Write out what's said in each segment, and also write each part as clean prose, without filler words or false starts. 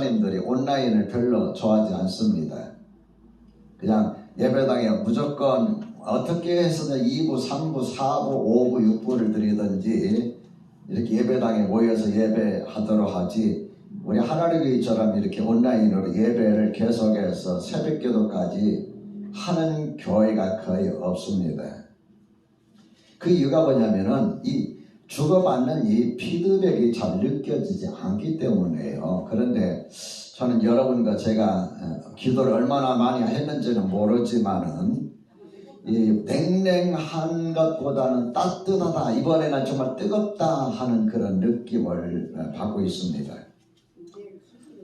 님들이 온라인을 별로 좋아하지 않습니다. 그냥 예배당에 무조건 어떻게 해서든 2부, 3부, 4부, 5부, 6부를 드리든지 이렇게 예배당에 모여서 예배하도록 하지, 우리 하나님의처럼 이렇게 온라인으로 예배를 계속해서 새벽기도까지 하는 교회가 거의 없습니다. 그 이유가 뭐냐면은 이 주고받는 이 피드백이 잘 느껴지지 않기 때문에요. 그런데 저는 여러분과 제가 기도를 얼마나 많이 했는지는 모르지만은 이 냉랭한 것보다는 따뜻하다, 이번에는 정말 뜨겁다 하는 그런 느낌을 받고 있습니다.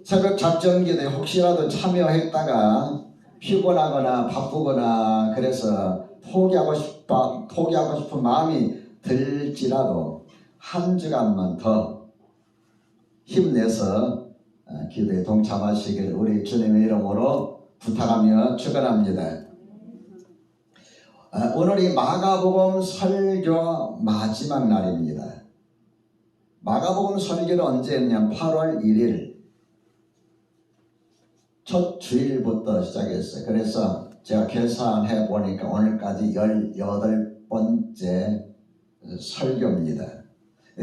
새벽 작전기도에 혹시라도 참여했다가 피곤하거나 바쁘거나 그래서 포기하고 싶은 마음이 들지라도 한 주간만 더 힘내서 기도에 동참하시길 우리 주님의 이름으로 부탁하며 축원합니다. 오늘이 마가복음 설교 마지막 날입니다. 마가복음 설교는 언제 했냐면 8월 1일 첫 주일부터 시작했어요. 그래서 제가 계산해 보니까 오늘까지 18번째 설교입니다.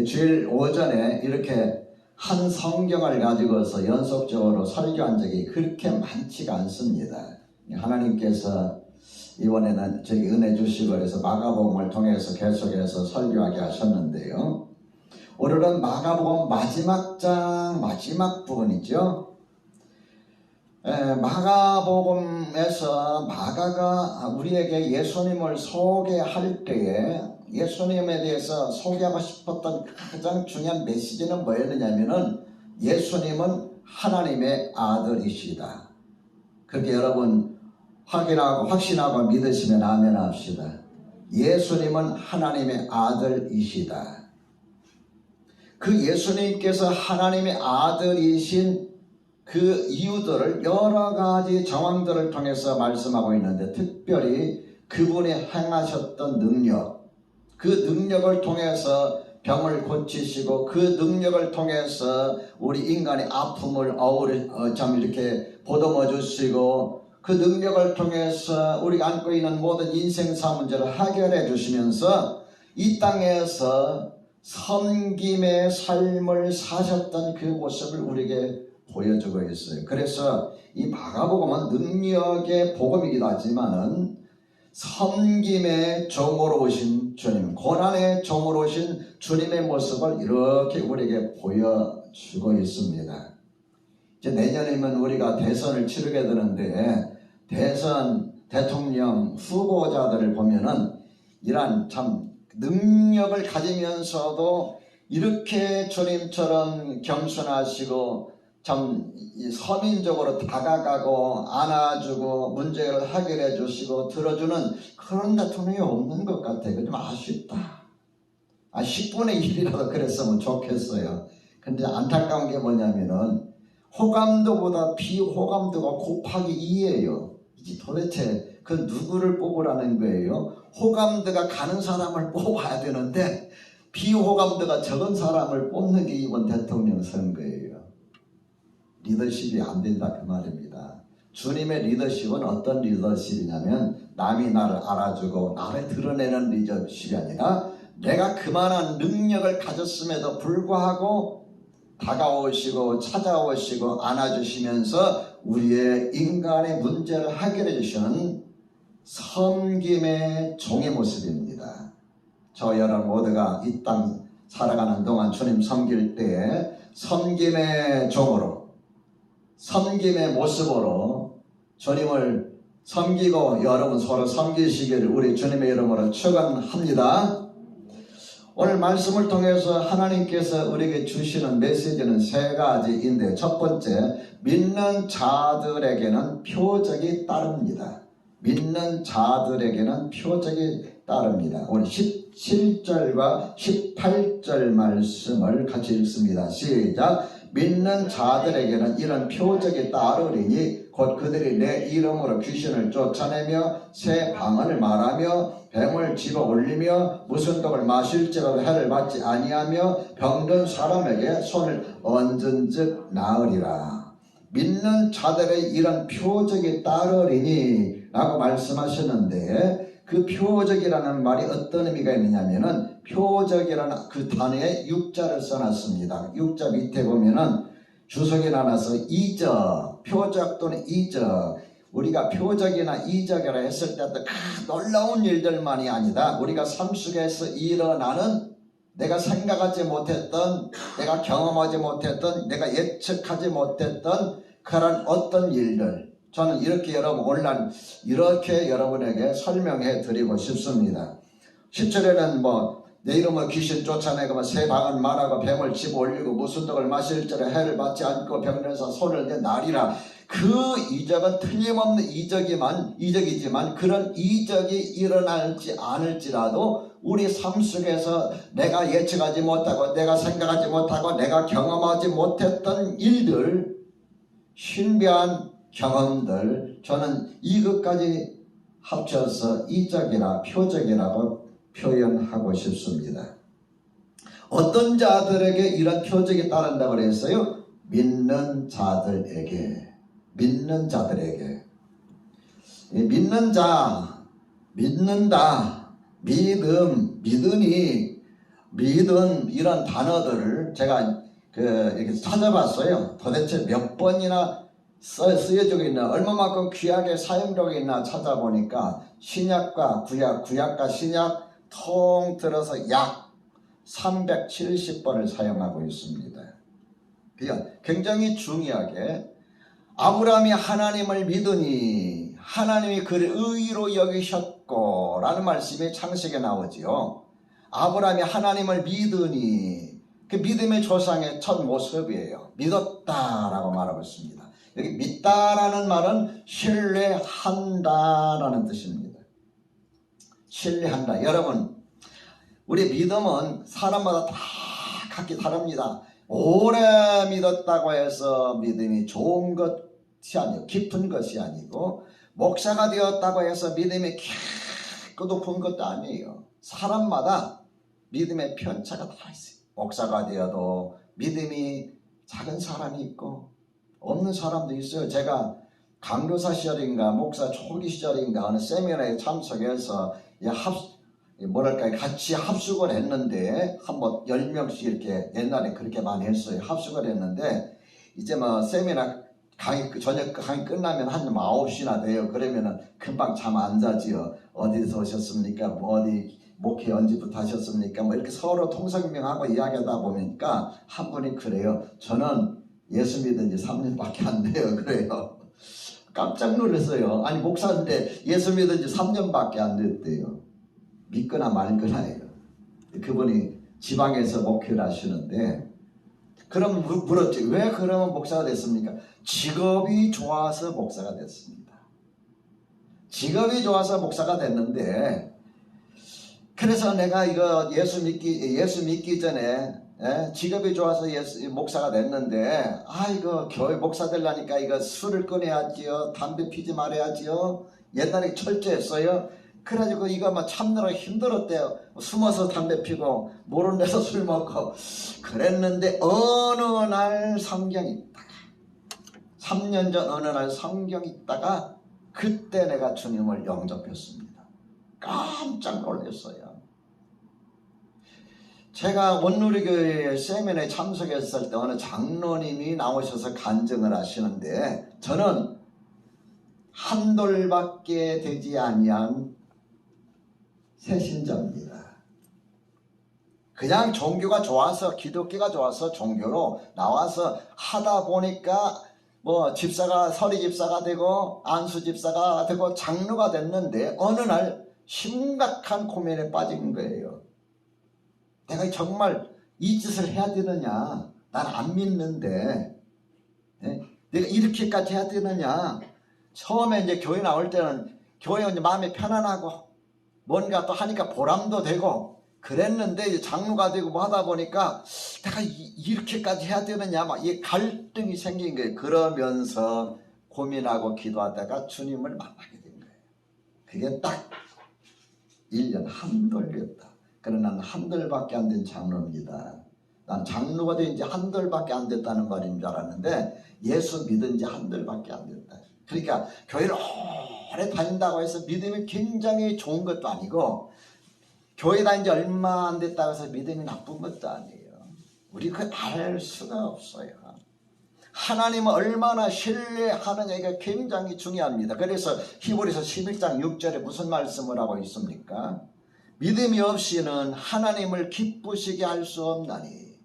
주일 오전에 이렇게 한 성경을 가지고서 연속적으로 설교한 적이 그렇게 많지가 않습니다. 하나님께서 이번에는 저기 은혜 주시고 그래서 마가복음을 통해서 계속해서 설교하게 하셨는데요. 오늘은 마가복음 마지막 장 마지막 부분이죠. 마가복음에서 마가가 우리에게 예수님을 소개할 때에 예수님에 대해서 소개하고 싶었던 가장 중요한 메시지는 뭐였느냐면은 예수님은 하나님의 아들이시다. 그렇게 여러분 확신하고 믿으시면 아멘 합시다. 예수님은 하나님의 아들이시다. 그 예수님께서 하나님의 아들이신 그 이유들을 여러 가지 정황들을 통해서 말씀하고 있는데, 특별히 그분이 행하셨던 능력, 그 능력을 통해서 병을 고치시고 그 능력을 통해서 우리 인간의 아픔을 이렇게 보듬어 주시고 그 능력을 통해서 우리가 안고 있는 모든 인생사 문제를 해결해 주시면서 이 땅에서 섬김의 삶을 사셨던 그 모습을 우리에게 보여주고 있어요. 그래서 이 마가복음은 능력의 복음이기도 하지만은 섬김의 종으로 오신 주님, 고난의 종으로 오신 주님의 모습을 이렇게 우리에게 보여주고 있습니다. 이제 내년이면 우리가 대선을 치르게 되는데, 대선 대통령 후보자들을 보면은 이러한 참 능력을 가지면서도 이렇게 주님처럼 겸손하시고 참 서민적으로 다가가고 안아주고 문제를 해결해 주시고 들어주는 그런 대통령이 없는 것 같아요. 좀 아쉽다. 10분의 1이라도 그랬으면 좋겠어요. 근데 안타까운 게 뭐냐면은 호감도보다 비호감도가 곱하기 2예요. 도대체 그 누구를 뽑으라는 거예요? 호감도가 가는 사람을 뽑아야 되는데 비호감도가 적은 사람을 뽑는 게 이번 대통령 선거예요. 리더십이 안 된다 그 말입니다. 주님의 리더십은 어떤 리더십이냐면 남이 나를 알아주고 나를 드러내는 리더십이 아니라 내가 그만한 능력을 가졌음에도 불구하고 다가오시고 찾아오시고 안아주시면서 우리의 인간의 문제를 해결해 주시는 섬김의 종의 모습입니다. 저 여러분 모두가 이 땅 살아가는 동안 주님 섬길 때에 섬김의 종으로, 섬김의 모습으로 주님을 섬기고 여러분 서로 섬기시기를 우리 주님의 이름으로 축원합니다. 오늘 말씀을 통해서 하나님께서 우리에게 주시는 메시지는 세 가지인데, 첫 번째, 믿는 자들에게는 표적이 따릅니다. 믿는 자들에게는 표적이 따릅니다. 오늘 17절과 18절 말씀을 같이 읽습니다. 시작. 믿는 자들에게는 이런 표적이 따르리니 곧 그들이 내 이름으로 귀신을 쫓아내며 새 방언을 말하며 뱀을 집어 올리며 무슨 독을 마실지라도 해를 받지 아니하며 병든 사람에게 손을 얹은즉 나으리라. 믿는 자들의 이런 표적이 따르리니 라고 말씀하셨는데, 그 표적이라는 말이 어떤 의미가 있느냐면은, 표적이라는 그 단어에 육자를 써놨습니다. 육자 밑에 보면은 주석이 나눠서 이적, 표적 또는 이적, 우리가 표적이나 이적이라 했을 때도 놀라운 일들만이 아니다. 우리가 삶 속에서 일어나는 내가 생각하지 못했던, 내가 경험하지 못했던, 내가 예측하지 못했던 그런 어떤 일들, 저는 이렇게 여러분 오늘날 이렇게 여러분에게 설명해 드리고 싶습니다. 10절에는 내 이름으로 귀신 쫓아내고 새 방언 말하고 뱀을 집어올리고 무슨 독을 마실 줄에 해를 받지 않고 병들어서 손을 내 나리라. 그 이적은 틀림없는 이적이지만 그런 이적이 일어날지 않을지라도 우리 삶 속에서 내가 예측하지 못하고 내가 생각하지 못하고 내가 경험하지 못했던 일들, 신비한 경험들, 저는 이것까지 합쳐서 이적이나 표적이라고 표현하고 싶습니다. 어떤 자들에게 이런 표적이 따른다고 그랬어요? 믿는 자들에게. 믿는 자들에게. 믿는 자, 믿는다, 믿음, 믿으니, 믿음 이런 단어들을 제가 이렇게 찾아봤어요. 도대체 몇 번이나 쓰여지고 있나, 얼마만큼 귀하게 사용되고 있나 찾아보니까 신약과 구약과 신약 통틀어서 약 370번을 사용하고 있습니다. 그러니까 굉장히 중요하게 아브라함이 하나님을 믿으니 하나님이 그를 의로 여기셨고 라는 말씀이 창세기에 나오지요. 아브라함이 하나님을 믿으니, 그 믿음의 조상의 첫 모습이에요. 믿었다라고 말하고 있습니다. 여기 믿다라는 말은 신뢰한다라는 뜻입니다. 신뢰한다. 여러분, 우리 믿음은 사람마다 다 각기 다릅니다. 오래 믿었다고 해서 믿음이 좋은 것이 아니고, 깊은 것이 아니고, 목사가 되었다고 해서 믿음이 깊고 깊은 것도 아니에요. 사람마다 믿음의 편차가 다 있어요. 목사가 되어도 믿음이 작은 사람이 있고 없는 사람도 있어요. 제가 강도사 시절인가 목사 초기 시절인가 어느 세미나에 참석해서 같이 합숙을 했는데, 한번 10명씩 이렇게 옛날에 그렇게 많이 했어요. 합숙을 했는데, 이제 세미나 저녁 강의 끝나면 한 9시나 돼요. 그러면은 금방 잠 안 자지요. 어디서 오셨습니까? 어디 목회 언제부터 하셨습니까? 이렇게 서로 통성명하고 이야기하다 보니까 한 분이 그래요. 저는 예수 믿은 지 3년밖에 안 돼요. 그래요. 깜짝 놀랐어요. 아니, 목사인데 예수 믿은 지 3년밖에 안 됐대요. 믿거나 말거나예요. 그분이 지방에서 목회를 하시는데, 그럼 물었지. 왜 그러면 목사가 됐습니까? 직업이 좋아서 목사가 됐습니다. 직업이 좋아서 목사가 됐는데, 그래서 내가 이거 예수 믿기 전에 직업이 좋아서 목사가 됐는데, 이거 교회 목사 되려니까 이거 술을 끊어야지요, 담배 피지 말아야지요. 옛날에 철저했어요. 그래가지고 이거 참느라 힘들었대요. 숨어서 담배 피고 모른 데서 술 먹고 그랬는데, 어느 날 성경이 있다가 3년 전 어느 날 성경이 있다가 그때 내가 주님을 영접했습니다. 깜짝 놀랐어요. 제가 원누리교회 세미나에 참석했을 때 어느 장로님이 나오셔서 간증을 하시는데, 저는 한 돌밖에 되지 아니한 새신자입니다. 그냥 종교가 좋아서, 기독교가 좋아서 종교로 나와서 하다 보니까 집사가, 서리 집사가 되고 안수 집사가 되고 장로가 됐는데, 어느 날 심각한 고민에 빠진 거예요. 내가 정말 이 짓을 해야 되느냐, 난 안 믿는데 내가 이렇게까지 해야 되느냐. 처음에 이제 교회 나올 때는 교회 이제 마음이 편안하고 뭔가 또 하니까 보람도 되고 그랬는데, 이제 장로가 되고 하다 보니까 내가 이렇게까지 해야 되느냐, 이 갈등이 생긴 거예요. 그러면서 고민하고 기도하다가 주님을 만나게 된 거예요. 그게 딱 1년 한 돌이었다. 그러나 난 한 돌밖에 안 된 장로입니다. 난 장로가 된 지 한 돌밖에 안 됐다는 말인 줄 알았는데, 예수 믿은 지 한 달밖에 안 됐다. 그러니까 교회를 오래 다닌다고 해서 믿음이 굉장히 좋은 것도 아니고 교회 다닌 지 얼마 안 됐다고 해서 믿음이 나쁜 것도 아니에요. 우리 그걸 알 수가 없어요. 하나님을 얼마나 신뢰하느냐가 굉장히 중요합니다. 그래서 히브리서 11장 6절에 무슨 말씀을 하고 있습니까? 믿음이 없이는 하나님을 기쁘시게 할 수 없나니,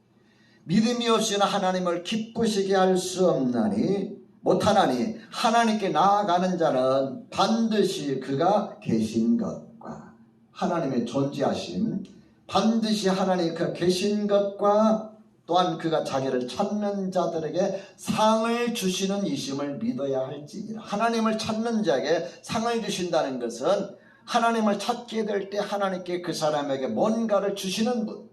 믿음이 없이는 하나님을 기쁘시게 할 수 없나니 못하나니 하나님께 나아가는 자는 반드시 그가 계신 것과 하나님의 존재하심, 반드시 하나님 그 계신 것과 또한 그가 자기를 찾는 자들에게 상을 주시는 이심을 믿어야 할지니라. 하나님을 찾는 자에게 상을 주신다는 것은 하나님을 찾게 될 때 하나님께 그 사람에게 뭔가를 주시는 분.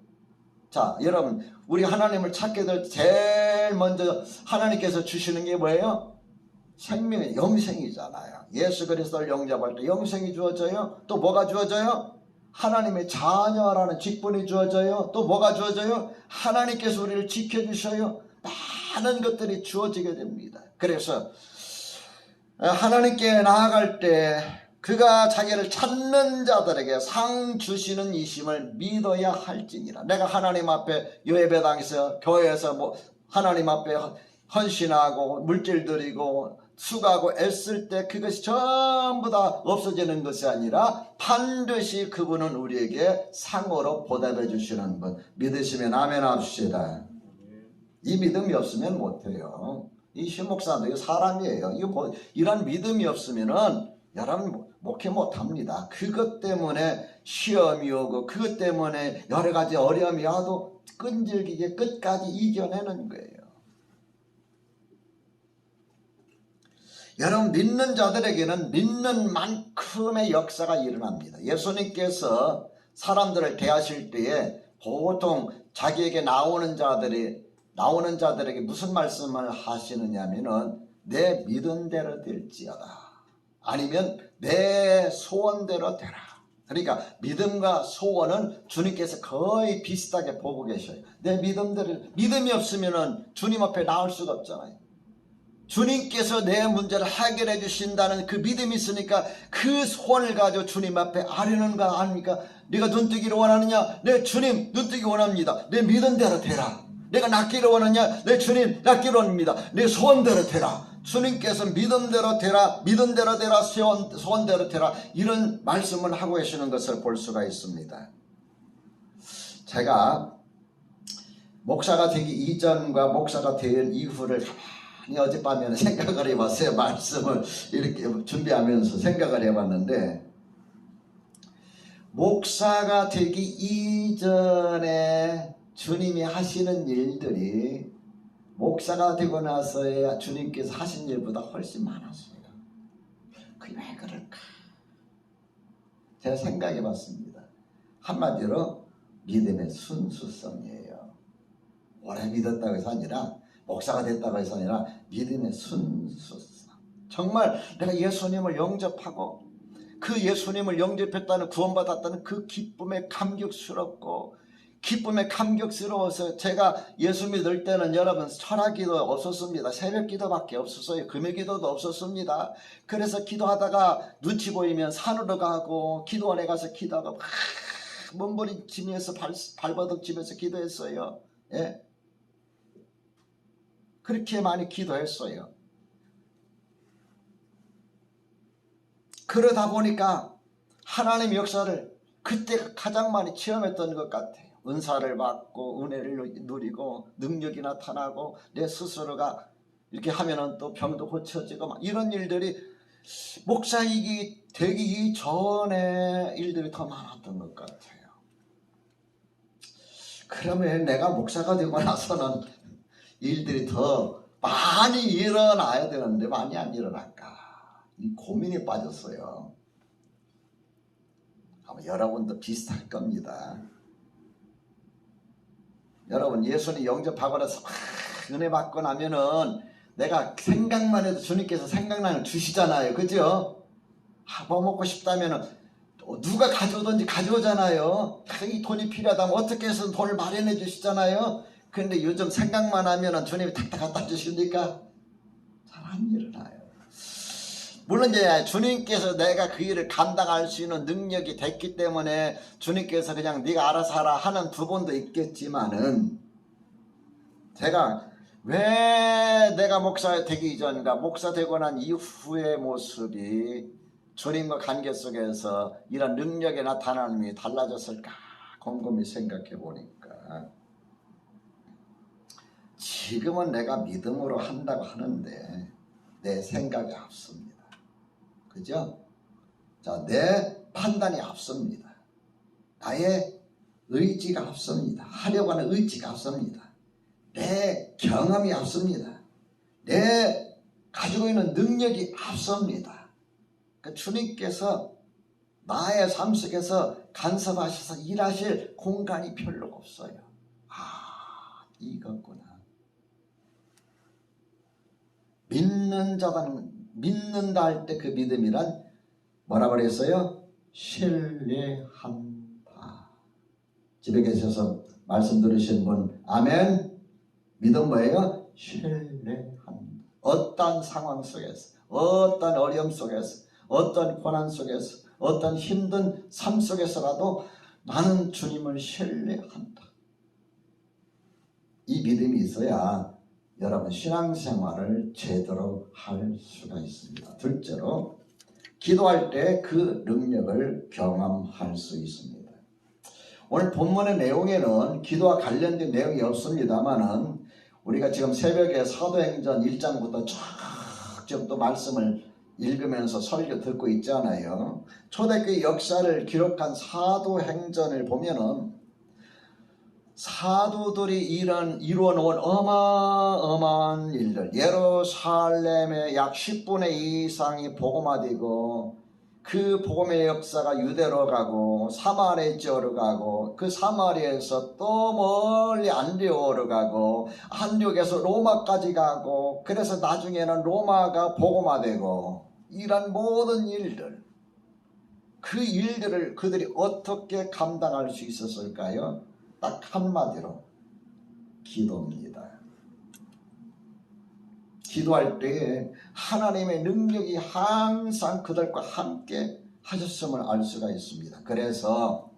자, 여러분, 우리 하나님을 찾게 될 때 제일 먼저 하나님께서 주시는 게 뭐예요? 생명의 영생이잖아요. 예수 그리스도를 영접할 때 영생이 주어져요. 또 뭐가 주어져요? 하나님의 자녀라는 직분이 주어져요. 또 뭐가 주어져요? 하나님께서 우리를 지켜주셔요. 많은 것들이 주어지게 됩니다. 그래서 하나님께 나아갈 때 그가 자기를 찾는 자들에게 상 주시는 이심을 믿어야 할지니라. 내가 하나님 앞에 예배당에서 교회에서 하나님 앞에 헌신하고 물질 드리고 수고하고 애쓸 때 그것이 전부 다 없어지는 것이 아니라 반드시 그분은 우리에게 상으로 보답해 주시는 분. 믿으시면 아멘 합시다. 이 믿음이 없으면 못해요. 이 신목사도 사람이에요. 이런 믿음이 없으면은 여러분 목회 못합니다. 그것 때문에 시험이 오고 그것 때문에 여러 가지 어려움이 와도 끈질기게 끝까지 이겨내는 거예요. 여러분, 믿는 자들에게는 믿는 만큼의 역사가 일어납니다. 예수님께서 사람들을 대하실 때에 보통 자기에게 나오는 자들에게 무슨 말씀을 하시느냐면은 내 믿은 대로 될지어다, 아니면 내 소원대로 되라. 그러니까 믿음과 소원은 주님께서 거의 비슷하게 보고 계셔요. 내 믿음대로, 믿음이 없으면은 주님 앞에 나올 수가 없잖아요. 주님께서 내 문제를 해결해 주신다는 그 믿음이 있으니까 그 소원을 가지고 주님 앞에 아뢰는 거 아닙니까? 네가 눈뜨기를 원하느냐? 네, 주님 눈뜨기 원합니다. 내 믿은 대로 되라. 내가 낫기를 원하느냐? 네, 주님 낫기를 원합니다. 내 소원대로 되라. 주님께서 믿음대로 되라, 믿은 대로 되라, 소원대로 되라, 이런 말씀을 하고 계시는 것을 볼 수가 있습니다. 제가 목사가 되기 이전과 목사가 된 이후를 어젯밤에 생각을 해봤어요. 말씀을 이렇게 준비하면서 생각을 해봤는데, 목사가 되기 이전에 주님이 하시는 일들이 목사가 되고 나서야 주님께서 하신 일보다 훨씬 많았어요. 그게 왜 그럴까? 제가 생각해봤습니다. 한마디로 믿음의 순수성이에요. 오래 믿었다고 해서 아니라, 목사가 됐다고 해서 아니라 믿음의 순수성. 정말 내가 예수님을 영접하고 그 예수님을 영접했다는, 구원받았다는 그 기쁨에 감격스럽고, 기쁨에 감격스러워서 제가 예수 믿을 때는 여러분 철학기도 없었습니다. 새벽기도밖에 없었어요. 금요기도도 없었습니다. 그래서 기도하다가 눈치 보이면 산으로 가고 기도원에 가서 기도하고 몸부림치면서 발버둥치면서 기도했어요. 예? 그렇게 많이 기도했어요. 그러다 보니까 하나님 역사를 그때 가장 많이 체험했던 것 같아요. 은사를 받고 은혜를 누리고 능력이 나타나고 내 스스로가 이렇게 하면은 또 병도 고쳐지고 막 이런 일들이 목사이기 되기 전에 일들이 더 많았던 것 같아요. 그러면 내가 목사가 되고 나서는 일들이 더 많이 일어나야 되는데 많이 안 일어날까, 이 고민에 빠졌어요. 아마 여러분도 비슷할 겁니다. 여러분, 예수님 영접하고 나서 은혜 받고 나면은 내가 생각만 해도 주님께서 생각나는 주시잖아요. 그죠? 뭐 먹고 싶다면은 누가 가져오든지 가져오잖아요. 이 돈이 필요하다면 어떻게 해서 돈을 마련해 주시잖아요. 근데 요즘 생각만 하면은 주님이 탁탁 갖다 주십니까? 잘 안 일어나요. 물론 이제 주님께서 내가 그 일을 감당할 수 있는 능력이 됐기 때문에 주님께서 그냥 네가 알아서 하라 하는 부분도 있겠지만은, 제가 왜 내가 목사 되기 전과 목사 되고 난 이후의 모습이 주님과 관계 속에서 이런 능력의 나타남이 달라졌을까 곰곰이 생각해 보니까, 지금은 내가 믿음으로 한다고 하는데 내 생각이 앞섭니다. 그죠? 자, 내 판단이 앞섭니다. 나의 의지가 앞섭니다. 하려고 하는 의지가 앞섭니다. 내 경험이 앞섭니다. 내 가지고 있는 능력이 앞섭니다. 그러니까 주님께서 나의 삶 속에서 간섭하셔서 일하실 공간이 별로 없어요. 아, 이거구나. 믿는다 할 때 그 믿음이란 뭐라 그랬어요? 신뢰한다. 집에 계셔서 말씀 들으신 분 아멘. 믿음 뭐예요? 신뢰한다. 어떤 상황 속에서, 어떤 어려움 속에서, 어떤 고난 속에서, 어떤 힘든 삶 속에서라도 나는 주님을 신뢰한다. 이 믿음이 있어야 여러분 신앙생활을 제대로 할 수가 있습니다. 둘째로, 기도할 때 그 능력을 경험할 수 있습니다. 오늘 본문의 내용에는 기도와 관련된 내용이 없습니다만은, 우리가 지금 새벽에 사도행전 1장부터 쭉 또 말씀을 읽으면서 설교 듣고 있잖아요. 초대교회 역사를 기록한 사도행전을 보면은 사도들이 이루어 놓은 어마어마한 일들, 예루살렘의 약 10분의 2 이상이 복음화되고, 그 복음의 역사가 유대로 가고 사마리아 지역으로 가고, 그 사마리아에서 또 멀리 안디옥으로 가고, 안디옥에서 로마까지 가고, 그래서 나중에는 로마가 복음화되고, 이런 모든 일들, 그 일들을 그들이 어떻게 감당할 수 있었을까요? 딱 한마디로 기도입니다. 기도할 때 하나님의 능력이 항상 그들과 함께 하셨음을 알 수가 있습니다. 그래서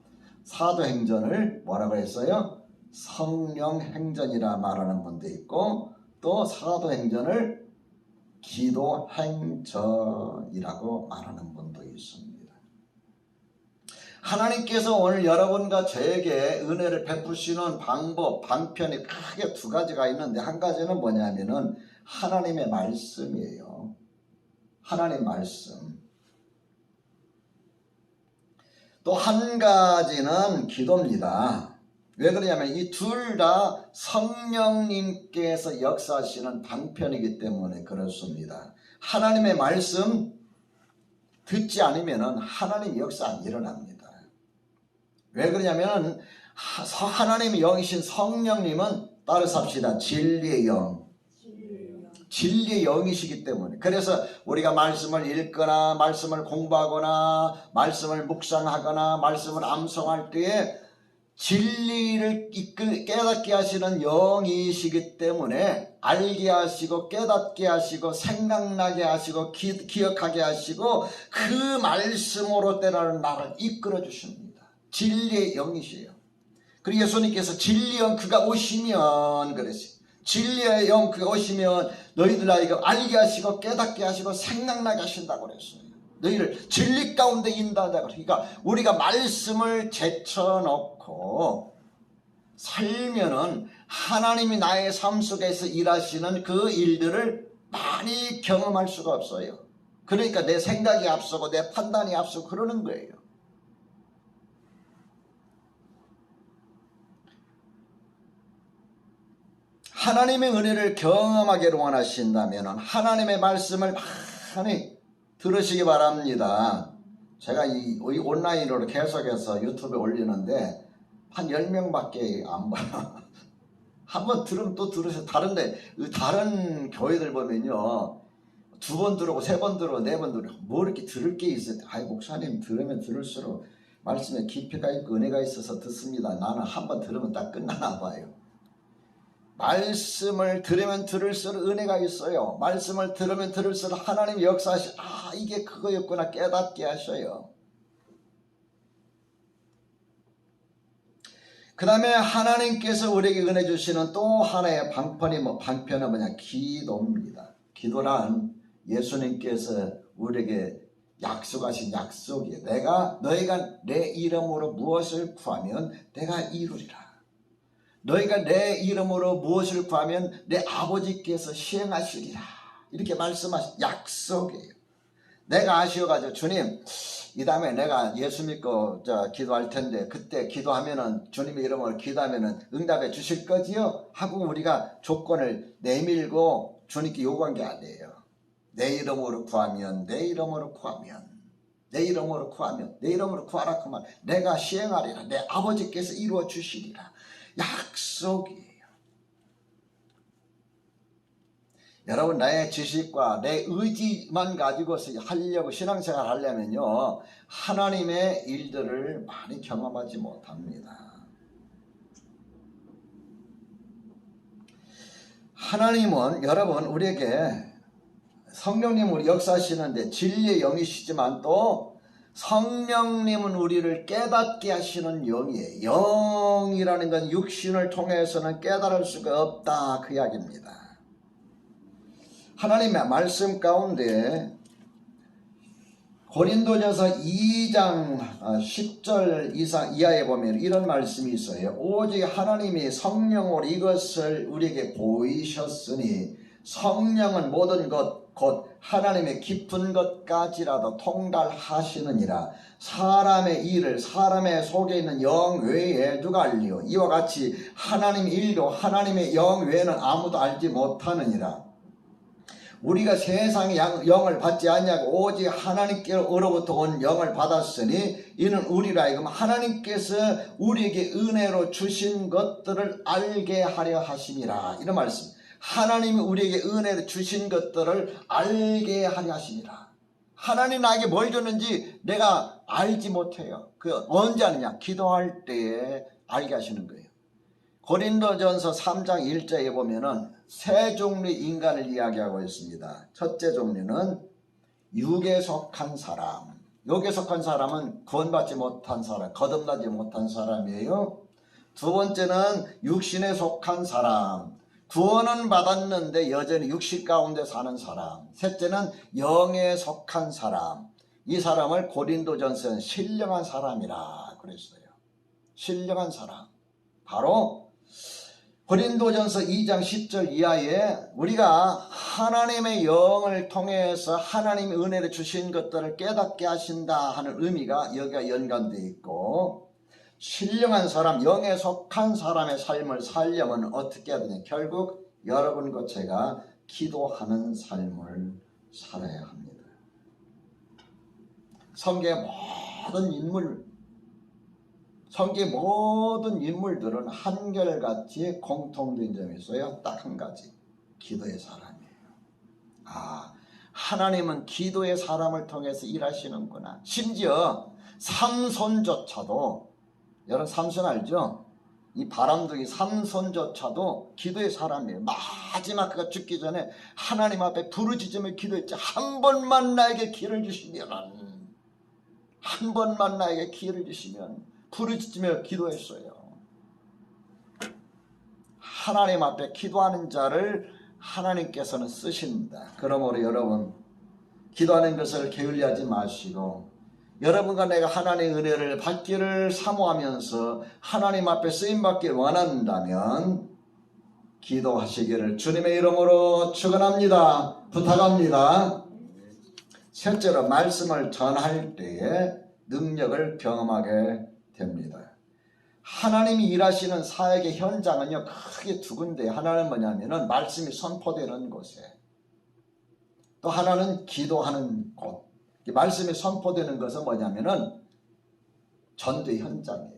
사도행전을 뭐라고 했어요? 성령행전이라 말하는 분도 있고, 또 사도행전을 기도행전이라고 말하는 분도 있습니다. 하나님께서 오늘 여러분과 저에게 은혜를 베푸시는 방법, 방편이 크게 두 가지가 있는데, 한 가지는 뭐냐면은 하나님의 말씀이에요. 하나님 말씀. 또 한 가지는 기도입니다. 왜 그러냐면 이 둘 다 성령님께서 역사하시는 방편이기 때문에 그렇습니다. 하나님의 말씀 듣지 않으면 하나님의 역사 안 일어납니다. 왜 그러냐면 하나님의 영이신 성령님은 따라서 합시다. 진리의 영. 진리의 영이시기 때문에, 그래서 우리가 말씀을 읽거나 말씀을 공부하거나 말씀을 묵상하거나 말씀을 암송할 때에 진리를 깨닫게 하시는 영이시기 때문에 알게 하시고 깨닫게 하시고 생각나게 하시고 기억하게 하시고 그 말씀으로 때로는 나를 이끌어 주십니다. 진리의 영이시에요. 그리고 예수님께서 진리의 영 그가 오시면 그랬어요. 진리의 영 그가 오시면 너희들 이거 알게 하시고 깨닫게 하시고 생각나게 하신다고 그랬어요. 너희를 진리 가운데 인도한다고. 그러니까 우리가 말씀을 제쳐놓고 살면은 하나님이 나의 삶 속에서 일하시는 그 일들을 많이 경험할 수가 없어요. 그러니까 내 생각이 앞서고 내 판단이 앞서고 그러는 거예요. 하나님의 은혜를 경험하기를 원하신다면 하나님의 말씀을 많이 들으시기 바랍니다. 제가 이 온라인으로 계속해서 유튜브에 올리는데 한 10명밖에 안 봐요. 한번 들으면 또 들으세요. 다른 교회들 보면요, 2번 들으고 3번 들으고 4번 들으고 뭐 이렇게 들을 게 있어요. 아이 목사님 들으면 들을수록 말씀에 깊이가 있고 은혜가 있어서 듣습니다. 나는 한번 들으면 딱 끝나나 봐요. 말씀을 들으면 들을수록 은혜가 있어요. 말씀을 들으면 들을수록 하나님 역사하시, 이게 그거였구나 깨닫게 하셔요. 그 다음에 하나님께서 우리에게 은혜 주시는 또 하나의 방편은 뭐냐? 기도입니다. 기도란 예수님께서 우리에게 약속하신 약속이에요. 너희가 내 이름으로 무엇을 구하면 내가 이루리라. 너희가 내 이름으로 무엇을 구하면 내 아버지께서 시행하시리라. 이렇게 말씀하신 약속이에요. 내가 아쉬워가지고 주님, 이 다음에 내가 예수 믿고 기도할 텐데 그때 기도하면은 주님의 이름으로 기도하면은 응답해 주실 거지요? 하고 우리가 조건을 내밀고 주님께 요구한 게 아니에요. 내 이름으로 구하면 내 이름으로 구하라 그 말. 내가 시행하리라. 내 아버지께서 이루어 주시리라. 약속이에요. 여러분, 나의 지식과 내 의지만 가지고서 하려고 신앙생활 하려면요, 하나님의 일들을 많이 경험하지 못합니다. 하나님은 여러분 우리에게 성령님 우리 역사하시는데 진리의 영이시지만 또 성령님은 우리를 깨닫게 하시는 영이에요. 영이라는 건 육신을 통해서는 깨달을 수가 없다 그 이야기입니다. 하나님의 말씀 가운데 고린도전서 2장 10절 이하에 보면 이런 말씀이 있어요. 오직 하나님이 성령으로 이것을 우리에게 보이셨으니 성령은 모든 것 곧 하나님의 깊은 것까지라도 통달하시느니라. 사람의 일을 사람의 속에 있는 영 외에 누가 알리요? 이와 같이 하나님의 일도 하나님의 영 외에는 아무도 알지 못하느니라. 우리가 세상의 영을 받지 않냐고 오직 하나님께로부터 온 영을 받았으니 이는 우리로 하여금 하나님께서 우리에게 은혜로 주신 것들을 알게 하려 하심이라. 이런 말씀. 하나님이 우리에게 은혜로 주신 것들을 알게 하려 하심이라. 하나님 나에게 뭘 줬는지 내가 알지 못해요. 그 언제 아느냐? 기도할 때에 알게 하시는 거예요. 고린도전서 3장 1절에 보면은 세 종류의 인간을 이야기하고 있습니다. 첫째 종류는 육에 속한 사람. 육에 속한 사람은 구원받지 못한 사람, 거듭나지 못한 사람이에요. 두 번째는 육신에 속한 사람. 구원은 받았는데 여전히 육신 가운데 사는 사람. 셋째는 영에 속한 사람. 이 사람을 고린도전서는 신령한 사람이라 그랬어요. 신령한 사람. 바로 고린도전서 2장 10절 이하에 우리가 하나님의 영을 통해서 하나님의 은혜를 주신 것들을 깨닫게 하신다 하는 의미가 여기가 연관되어 있고, 신령한 사람, 영에 속한 사람의 삶을 살려면 어떻게 해야 되냐? 결국 여러분과 제가 기도하는 삶을 살아야 합니다. 성경의 모든 인물들은 한결같이 공통된 점이 있어요. 딱 한 가지. 기도의 사람이에요. 하나님은 기도의 사람을 통해서 일하시는구나. 심지어 삼손조차도, 여러분 삼손 알죠? 이 바람둥이 삼손조차도 기도의 사람이에요. 마지막 그가 죽기 전에 하나님 앞에 부르짖으며 기도했죠. 한 번만 나에게 기회를 주시면, 부르짖으며 기도했어요. 하나님 앞에 기도하는 자를 하나님께서는 쓰십니다. 그러므로 여러분, 기도하는 것을 게을리하지 마시고 여러분과 내가 하나님의 은혜를 받기를 사모하면서 하나님 앞에 쓰임받기를 원한다면 기도하시기를 주님의 이름으로 축원합니다. 부탁합니다. 셋째로 말씀을 전할 때에 능력을 경험하게 됩니다. 하나님이 일하시는 사역의 현장은요, 크게 두 군데. 하나는 뭐냐면은 말씀이 선포되는 곳에, 또 하나는 기도하는 곳. 말씀이 선포되는 것은 뭐냐면은 전도의 현장이에요.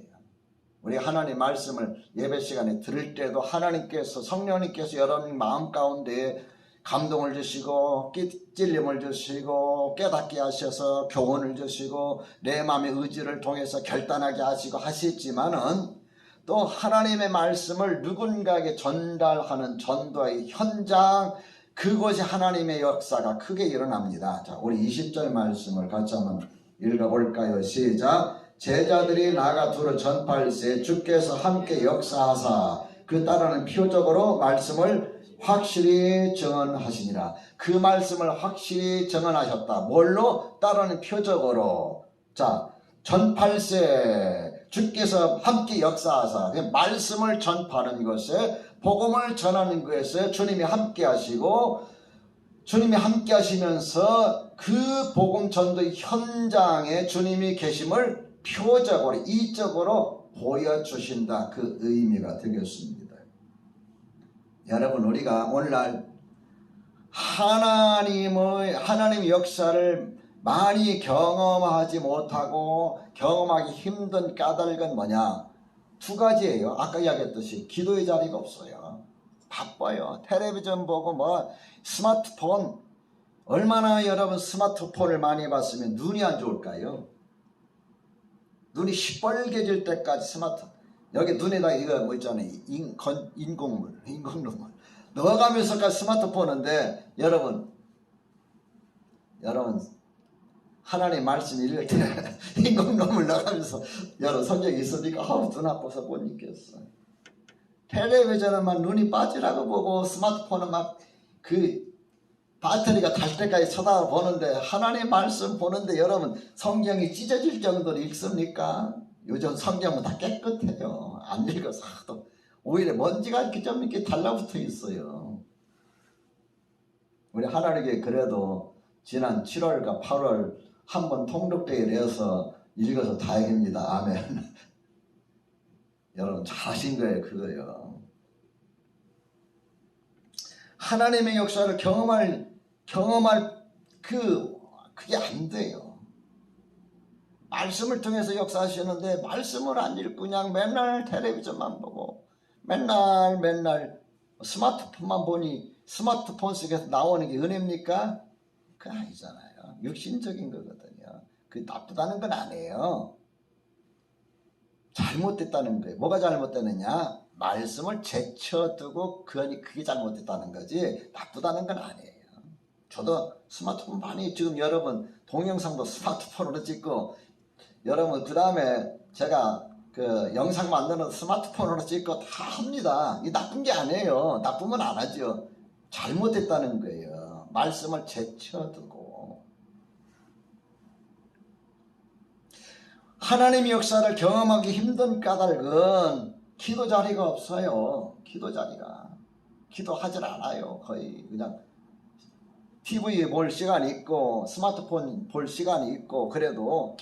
우리 하나님 말씀을 예배 시간에 들을 때도 하나님께서, 성령님께서 여러분 마음 가운데 감동을 주시고 찔림을 주시고 깨닫게 하셔서 교훈을 주시고 내 마음의 의지를 통해서 결단하게 하시고 하시지만은, 또 하나님의 말씀을 누군가에게 전달하는 전도의 현장, 그곳이 하나님의 역사가 크게 일어납니다. 자, 우리 20절 말씀을 같이 한번 읽어볼까요? 시작. 제자들이 나가 두루 전파할세 주께서 함께 역사하사 그 따르는 표적으로 말씀을 확실히 증언하시니라. 그 말씀을 확실히 증언하셨다. 뭘로? 따르는 표적으로. 자, 전팔세 주께서 함께 역사하사, 말씀을 전파하는 것에, 복음을 전하는 것에 주님이 함께 하시고, 주님이 함께 하시면서 그 복음 전도의 현장에 주님이 계심을 표적으로, 이적으로 보여주신다. 그 의미가 되겠습니다. 여러분, 우리가 오늘날 하나님의 역사를 많이 경험하지 못하고 경험하기 힘든 까닭은 뭐냐? 두 가지예요. 아까 이야기했듯이 기도의 자리가 없어요. 바빠요. 텔레비전 보고 스마트폰, 얼마나 여러분 스마트폰을 많이 봤으면 눈이 안 좋을까요? 눈이 시뻘개질 때까지 여기 눈에다 이거 있잖아요. 인공눈물 넣어가면서까지 스마트폰인데, 여러분 하나님 말씀 읽을 때 인공눈물 넣어가면서 여러분 성경이 있으니까 눈 아파서 못 읽겠어. 텔레비전은 막 눈이 빠지라고 보고, 스마트폰은 막 그 배터리가 달 때까지 쳐다보는데, 하나님 말씀 보는데 여러분 성경이 찢어질 정도로 읽습니까? 요즘 성경은 다 깨끗해요. 안 읽어서 오히려 먼지가 이렇게 달라붙어 있어요. 우리 하나님께 그래도 지난 7월과 8월 한번 통독대회 내서 읽어서 다행입니다. 아멘. 여러분 잘하신 거예요. 그거요. 하나님의 역사를 경험할 그게 안 돼요. 말씀을 통해서 역사하시는데 말씀을 안 읽고 그냥 맨날 텔레비전만 보고 맨날 스마트폰만 보니, 스마트폰 속에서 나오는 게 은혜입니까? 그건 아니잖아요. 육신적인 거거든요. 그게 나쁘다는 건 아니에요. 잘못됐다는 거예요. 뭐가 잘못되느냐? 말씀을 제쳐두고 그게 잘못됐다는 거지 나쁘다는 건 아니에요. 저도 스마트폰 많이, 지금 여러분 동영상도 스마트폰으로 찍고, 여러분 그 다음에 제가 그 영상 만드는 스마트폰으로 찍고 다 합니다. 이게 나쁜 게 아니에요. 나쁘면 안 하죠. 잘못됐다는 거예요. 말씀을 제쳐두고. 하나님의 역사를 경험하기 힘든 까닭은 기도 자리가 없어요. 기도하질 않아요. 거의 그냥 TV 볼 시간이 있고 스마트폰 볼 시간이 있고, 그래도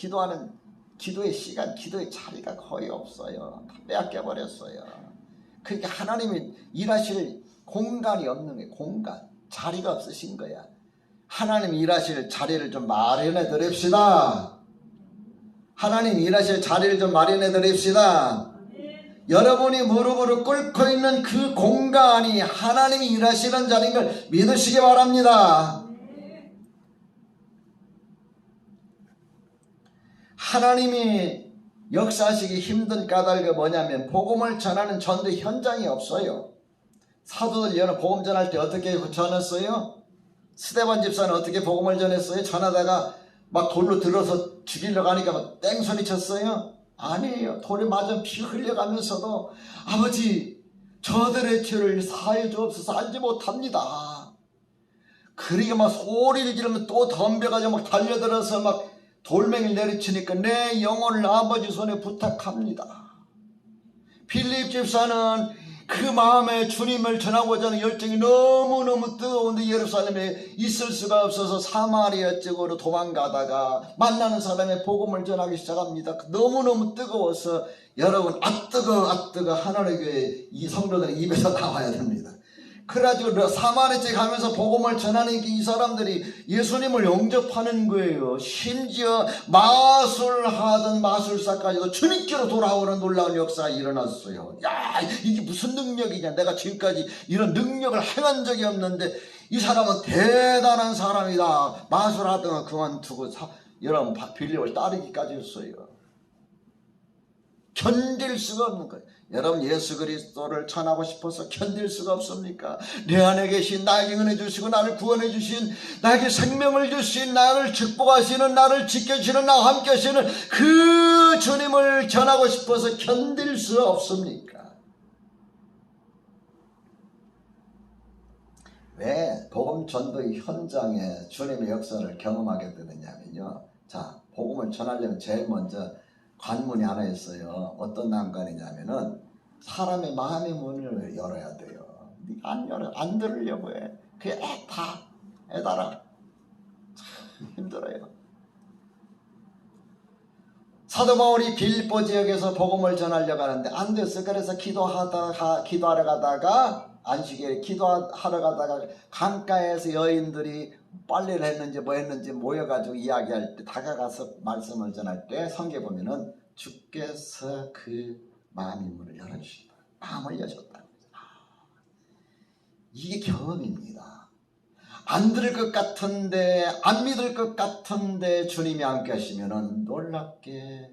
기도의 시간, 기도의 자리가 거의 없어요. 다 빼앗겨 버렸어요. 그러니까 하나님이 일하실 공간이 없는 거예요. 자리가 없으신 거야. 하나님 일하실 자리를 좀 마련해 드립시다. 하나님 일하실 자리를 좀 마련해 드립시다. 여러분이 무릎으로 꿇고 있는 그 공간이 하나님이 일하시는 자리인 걸 믿으시기 바랍니다. 하나님이 역사하시기 힘든 까닭이 뭐냐면 복음을 전하는 전도 현장이 없어요. 사도들 여러 복음 전할 때 어떻게 전했어요? 스데반 집사는 어떻게 복음을 전했어요? 전하다가 막 돌로 들어서 죽이려고 하니까 막 땡소리 쳤어요? 아니에요. 돌에 맞아 피 흘려가면서도 아버지 저들의 죄를 사하여 주옵소서, 알지 못합니다. 그러니까 막 소리를 지르면 또 덤벼가지고 막 달려들어서 막 돌멩이를 내리치니까 내 영혼을 아버지 손에 부탁합니다. 빌립 집사는 그 마음에 주님을 전하고자 하는 열정이 너무너무 뜨거운데 예루살렘에 있을 수가 없어서 사마리아 쪽으로 도망가다가 만나는 사람의 복음을 전하기 시작합니다. 너무너무 뜨거워서 여러분 뜨거 하나님의 교회 이 성도들의 입에서 나와야 됩니다. 그래가지고 사마리아 쪽에 가면서 복음을 전하는 이 사람들이 예수님을 영접하는 거예요. 심지어 마술하던 마술사까지도 주님께로 돌아오는 놀라운 역사가 일어났어요. 야, 이게 무슨 능력이냐. 내가 지금까지 이런 능력을 행한 적이 없는데 이 사람은 대단한 사람이다. 마술하던 거 그만두고 여러분 빌립을 따르기까지 했어요. 견딜 수가 없는 거예요. 여러분 예수 그리스도를 전하고 싶어서 견딜 수가 없습니까? 내 안에 계신 나에게 은혜 주시고 나를 구원해 주신, 나에게 생명을 주신, 나를 축복하시는, 나를 지켜주시는, 나와 함께 하시는 그 주님을 전하고 싶어서 견딜 수 없습니까? 왜 복음 전도의 현장에 주님의 역사를 경험하게 되느냐면요, 자, 복음을 전하려면 제일 먼저 관문이 하나 있어요. 어떤 난관이냐면은 사람의 마음의 문을 열어야 돼요. 네가 안 들으려고 해. 그게 애달아. 참 힘들어요. 사도 바울이 빌립보 지역에서 복음을 전하려고 하는데 안 됐어. 그래서 기도하러 가다가 안식일에 기도하러 가다가 강가에서 여인들이 빨래를 했는지 뭐 했는지 모여가지고 이야기할 때, 다가가서 말씀을 전할 때 성경에 보면은 주께서 그 마음의 문을 열어주신다. 마음을 여셨다. 이게 경험입니다. 안 들을 것 같은데, 안 믿을 것 같은데 주님이 함께 하시면은 놀랍게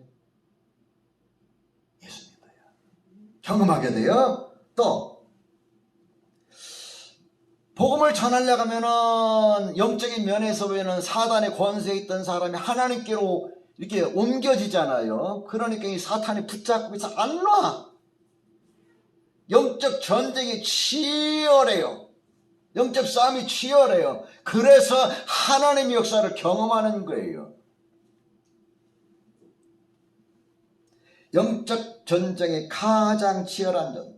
예수 믿어요. 경험하게 돼요. 또 복음을 전하려고 하면은 영적인 면에서 보면은 사단의 권세에 있던 사람이 하나님께로 이렇게 옮겨지잖아요. 그러니까 이 사탄이 붙잡고 있어 안 놔. 영적 전쟁이 치열해요. 영적 싸움이 치열해요. 그래서 하나님의 역사를 경험하는 거예요. 영적 전쟁이 가장 치열한 전투.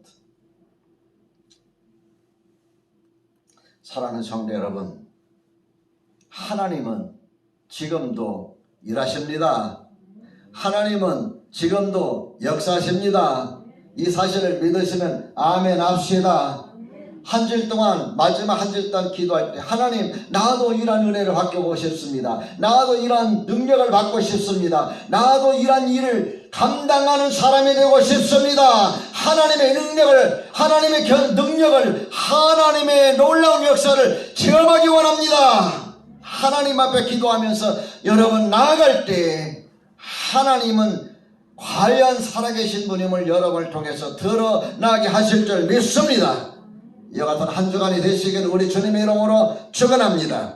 사랑하는 성도 여러분, 하나님은 지금도 일하십니다. 하나님은 지금도 역사하십니다. 이 사실을 믿으시면 아멘 합시다. 한 줄 동안, 마지막 한 줄 동안 기도할 때, 하나님, 나도 이런 은혜를 받고 싶습니다. 나도 이런 능력을 받고 싶습니다. 나도 이런 일을 감당하는 사람이 되고 싶습니다. 하나님의 능력을, 하나님의 놀라운 역사를 체험하기 원합니다. 하나님 앞에 기도하면서 여러분 나아갈 때 하나님은 과연 살아계신 분임을 여러분을 통해서 드러나게 하실 줄 믿습니다. 이와 같은 한 주간이 되시길 우리 주님의 이름으로 축원합니다.